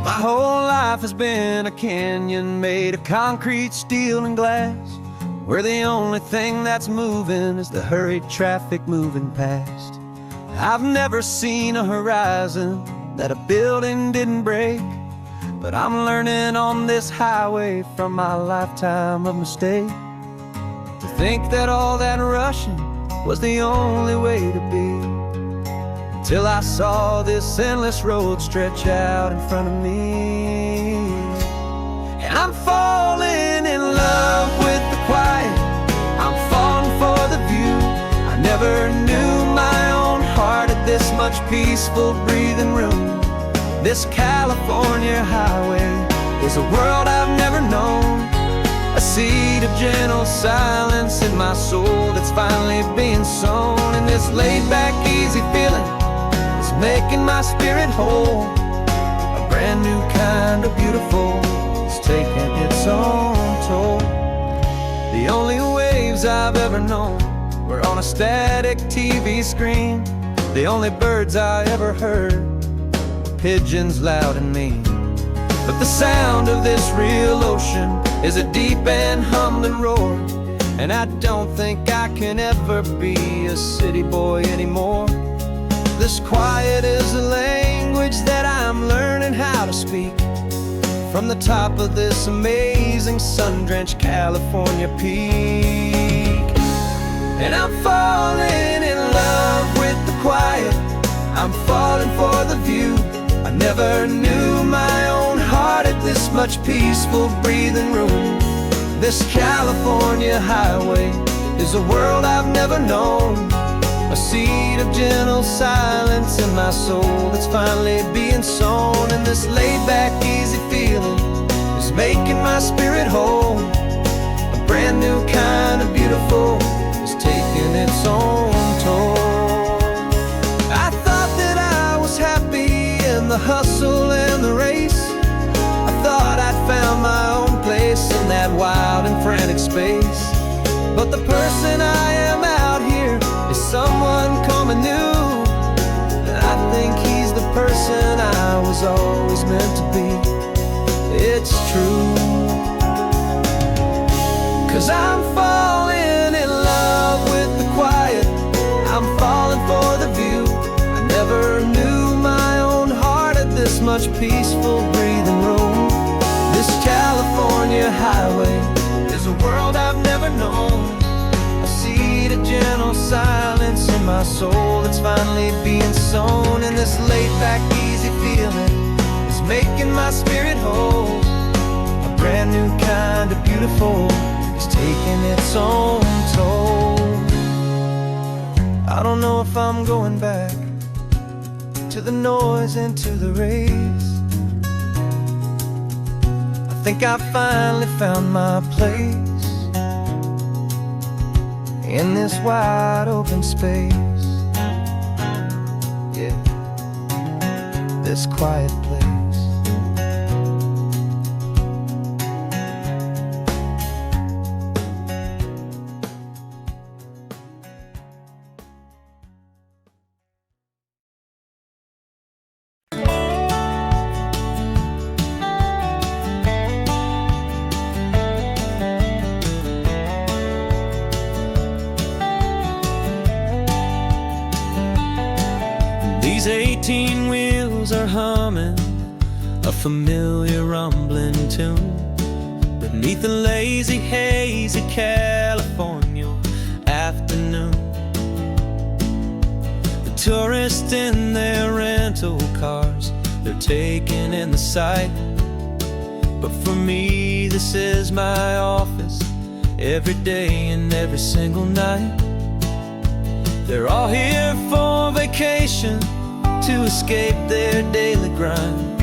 My whole life has been a canyon made of concrete, steel, and glass. where the only thing that's moving is the hurried traffic moving past. I've never seen a horizon that a building didn't break, but I'm learning on this highway from my lifetime of mistakes to think that all that rushing was the only way to be, till I saw this endless road stretch out in front of me. And I'm falling in love with the quiet, I'm falling for the view. I never knew my own heart had this much peaceful breathing room. This California highway is a world I've never known, a seed of gentle silence in my soul that's finally being sown. And this laid-back, easy feeling is making my spirit whole. A brand new kind of beautiful is taking its own toll. The only waves I've ever known were on a static TV screen. The only birds I ever heard were pigeons loud and mean. But the sound of this real ocean is a deep and humbling roar, and I don't think I can ever be a city boy anymore. This quiet is a language that I'm learning how to speak from the top of this amazing sun-drenched California peak. And I'm falling in love with the quiet, I'm falling for the view. I never knew my own heart had this much peaceful breathing room. This California highway is a world I've never known, a seed of gentle silence in my soul that's finally being sown. And this laid-back, easy feeling is making my spirit whole. A brand new kind of beautiful is taking its own toll. I thought that I was happy in the hustle and the race. I thought I'd found my own place in that wild and frantic space. But the person I am out here is someone coming new, and I think he's the person I was always meant to be. It's true, 'cause I'm falling in love with the quiet, I'm falling for the view. I never knew my own heart had this much peaceful breathing room. This California highway is a world I've never known, a seed of gentle silence in my soul that's finally being sown. And this laid-back, easy feeling is making my spirit whole. A brand new kind of beautiful is taking its own toll. I don't know if I'm going back to the noise and to the race. I think I finally found my place in this wide open space. Yeah, this quiet place. These 18 wheels are humming a familiar rumbling tune beneath the lazy, hazy California afternoon. The tourists in their rental cars, they're taking in the sight. But for me, this is my office, every day and every single night. They're all here for vacation, to escape their daily grind.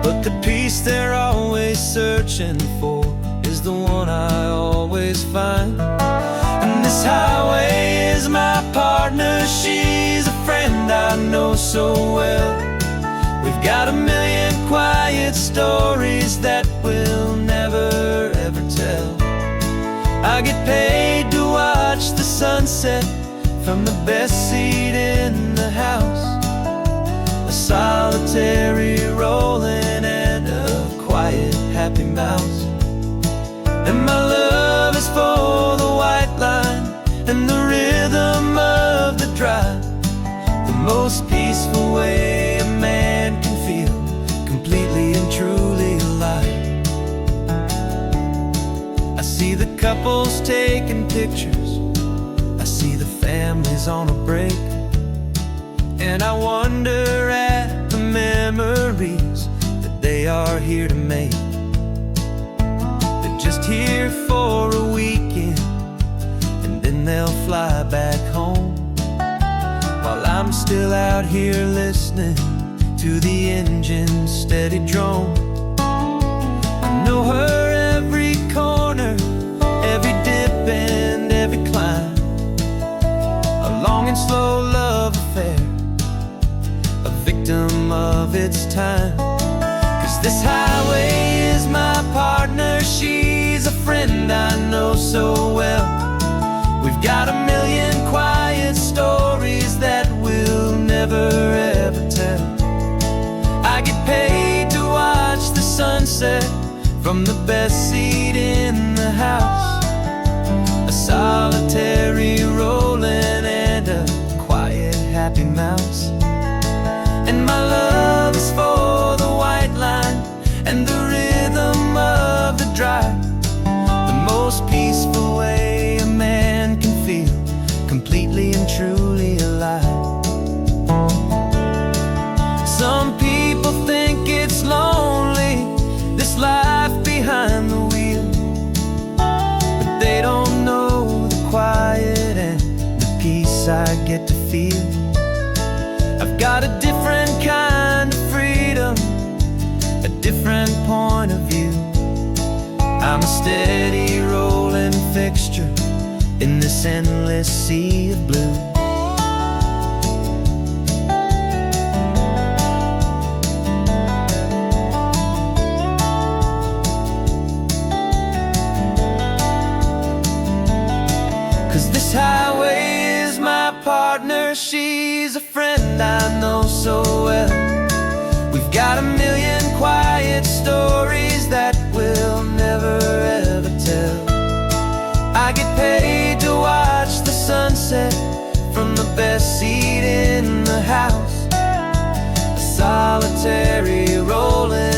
But the peace they're always searching for is the one I always find. And this highway is my partner, she's a friend I know so well. We've got a million quiet stories that we'll never ever tell. I get paid to watch the sunset from the best seat in the house, a solitary rolling and a quiet, happy mouse. And my love is for of the drive, the most peaceful way a man can feel completely and truly alive. I see the couples taking pictures, I see the families on a break, and I wonder at the memories that they are here to make. They're just here for a weekend, and then they'll fly back home, while I'm still out here listening to the engine's steady drone. I know her every corner, every dip and every climb, a long and slow love affair, a victim of its time. 'Cause this highway is my partner, she's a friend I know so well. We've got a million quiet stories that we'll never ever tell. I get paid to watch the sunset from the best seat in the house, a solitary rolling and a quiet happy mouse. And my love is for the white line and the rhythm of the drive, the most peaceful way a man can feel completely and truly alive. Some people think it's lonely, this life behind the wheel, but they don't know the quiet and the peace I get to feel. I've got a different kind of freedom, a different point of view. I'm a steady rolling fixture in this endless sea of blue. Cause this highway is my partner, she's a friend I know so well. We've got a million quiet stories that we'll never ever tell. I get paid to watch the sunset from the best seat in the house, a solitary rolling